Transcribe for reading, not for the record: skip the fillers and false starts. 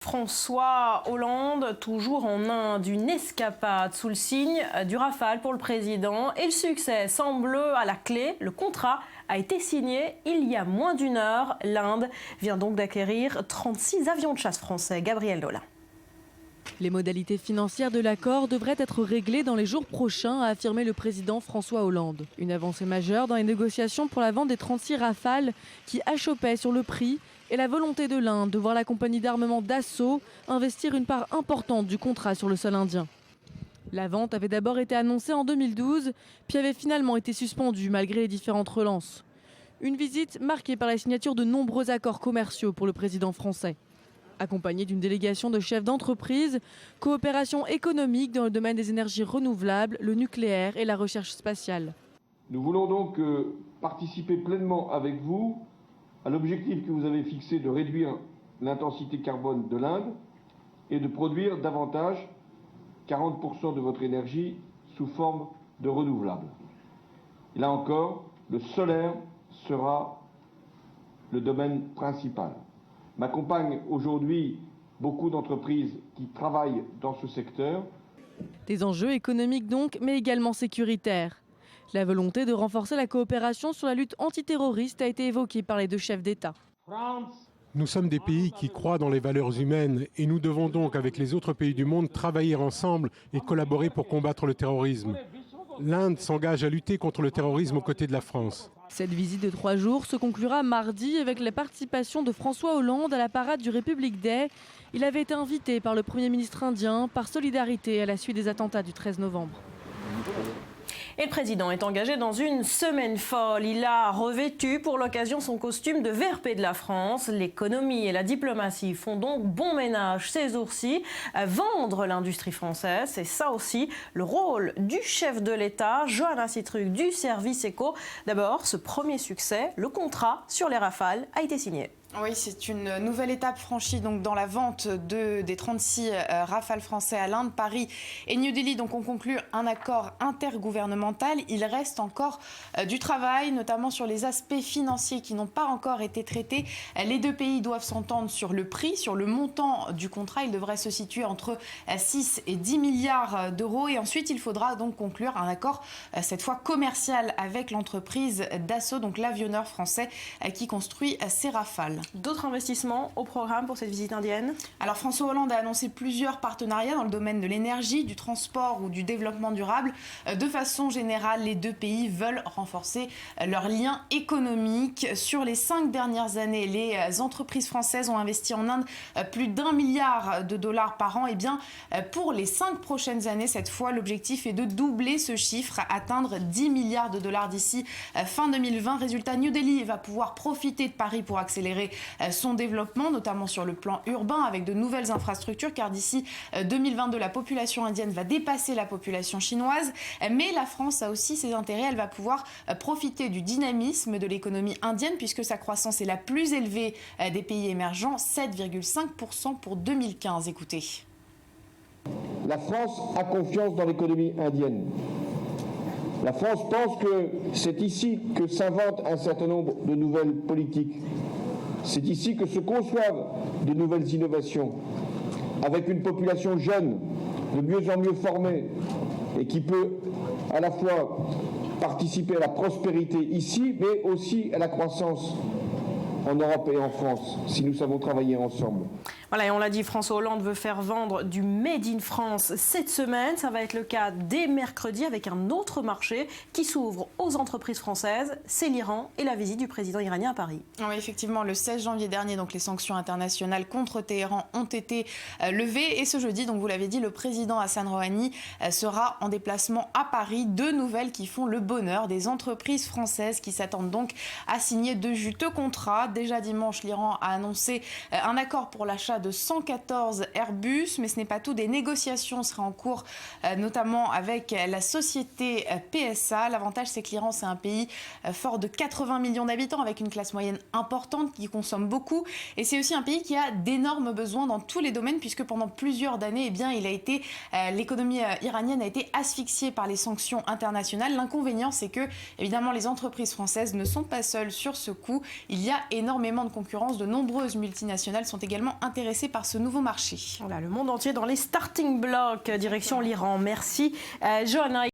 François Hollande, toujours en Inde, une escapade sous le signe du Rafale pour le président. Et le succès semble à la clé. Le contrat a été signé il y a moins d'une heure. L'Inde vient donc d'acquérir 36 avions de chasse français. Gabriel Dola. Les modalités financières de l'accord devraient être réglées dans les jours prochains, a affirmé le président François Hollande. Une avancée majeure dans les négociations pour la vente des 36 Rafales qui achoppaient sur le prix et la volonté de l'Inde de voir la compagnie d'armement Dassault investir une part importante du contrat sur le sol indien. La vente avait d'abord été annoncée en 2012, puis avait finalement été suspendue malgré les différentes relances. Une visite marquée par la signature de nombreux accords commerciaux pour le président français. Accompagné d'une délégation de chefs d'entreprise, coopération économique dans le domaine des énergies renouvelables, le nucléaire et la recherche spatiale. Nous voulons donc participer pleinement avec vous à l'objectif que vous avez fixé de réduire l'intensité carbone de l'Inde et de produire davantage 40% de votre énergie sous forme de renouvelables. Et là encore, le solaire sera le domaine principal. M'accompagnent aujourd'hui beaucoup d'entreprises qui travaillent dans ce secteur. Des enjeux économiques donc, mais également sécuritaires. La volonté de renforcer la coopération sur la lutte antiterroriste a été évoquée par les deux chefs d'État. Nous sommes des pays qui croient dans les valeurs humaines et nous devons donc, avec les autres pays du monde, travailler ensemble et collaborer pour combattre le terrorisme. L'Inde s'engage à lutter contre le terrorisme aux côtés de la France. Cette visite de 3 jours se conclura mardi avec la participation de François Hollande à la parade du Republic Day. Il avait été invité par le Premier ministre indien par solidarité à la suite des attentats du 13 novembre. Et le président est engagé dans une semaine folle. Il a revêtu pour l'occasion son costume de VRP de la France. L'économie et la diplomatie font donc bon ménage ces jours-ci. Vendre l'industrie française, c'est ça aussi le rôle du chef de l'État, Johanna Sytruc du service éco. D'abord, ce premier succès, le contrat sur les Rafales a été signé. Oui, c'est une nouvelle étape franchie donc dans la vente des 36 Rafales français à l'Inde. Paris et New Delhi donc ont conclu un accord intergouvernemental. Il reste encore du travail, notamment sur les aspects financiers qui n'ont pas encore été traités. Les deux pays doivent s'entendre sur le prix, sur le montant du contrat. Il devrait se situer entre 6 et 10 milliards d'euros. Et ensuite, il faudra donc conclure un accord, cette fois commercial, avec l'entreprise Dassault, donc l'avionneur français qui construit ces Rafales. D'autres investissements au programme pour cette visite indienne? Alors François Hollande a annoncé plusieurs partenariats dans le domaine de l'énergie, du transport ou du développement durable. De façon générale, les deux pays veulent renforcer leurs liens économiques. Sur les 5 dernières années, les entreprises françaises ont investi en Inde plus d'1 milliard de dollars par an. Et bien, pour les 5 prochaines années, cette fois, l'objectif est de doubler ce chiffre, atteindre 10 milliards de dollars d'ici fin 2020. Résultat, New Delhi va pouvoir profiter de Paris pour accélérer son développement, notamment sur le plan urbain avec de nouvelles infrastructures, car d'ici 2022, la population indienne va dépasser la population chinoise. Mais la France a aussi ses intérêts. Elle va pouvoir profiter du dynamisme de l'économie indienne puisque sa croissance est la plus élevée des pays émergents, 7,5% pour 2015. Écoutez. La France a confiance dans l'économie indienne. La France pense que c'est ici que s'inventent un certain nombre de nouvelles politiques. C'est ici que se conçoivent de nouvelles innovations, avec une population jeune, de mieux en mieux formée, et qui peut à la fois participer à la prospérité ici, mais aussi à la croissance en Europe et en France, si nous savons travailler ensemble. Voilà, et on l'a dit, François Hollande veut faire vendre du Made in France cette semaine. Ça va être le cas dès mercredi avec un autre marché qui s'ouvre aux entreprises françaises. C'est l'Iran et la visite du président iranien à Paris. Oui, effectivement, le 16 janvier dernier, donc, les sanctions internationales contre Téhéran ont été levées. Et ce jeudi, donc, vous l'avez dit, le président Hassan Rouhani sera en déplacement à Paris. 2 nouvelles qui font le bonheur des entreprises françaises qui s'attendent donc à signer de juteux contrats. Déjà dimanche, l'Iran a annoncé un accord pour l'achat de 114 Airbus, mais ce n'est pas tout. Des négociations seraient en cours, notamment avec la société PSA. L'avantage, c'est que l'Iran, c'est un pays fort de 80 millions d'habitants, avec une classe moyenne importante qui consomme beaucoup. Et c'est aussi un pays qui a d'énormes besoins dans tous les domaines, puisque pendant plusieurs années, l'économie iranienne a été asphyxiée par les sanctions internationales. L'inconvénient, c'est que, évidemment, les entreprises françaises ne sont pas seules sur ce coup. Il y a énormément de concurrence. De nombreuses multinationales sont également intéressées par ce nouveau marché. Voilà, le monde entier dans les starting blocks, direction l'Iran. Merci, Johanna.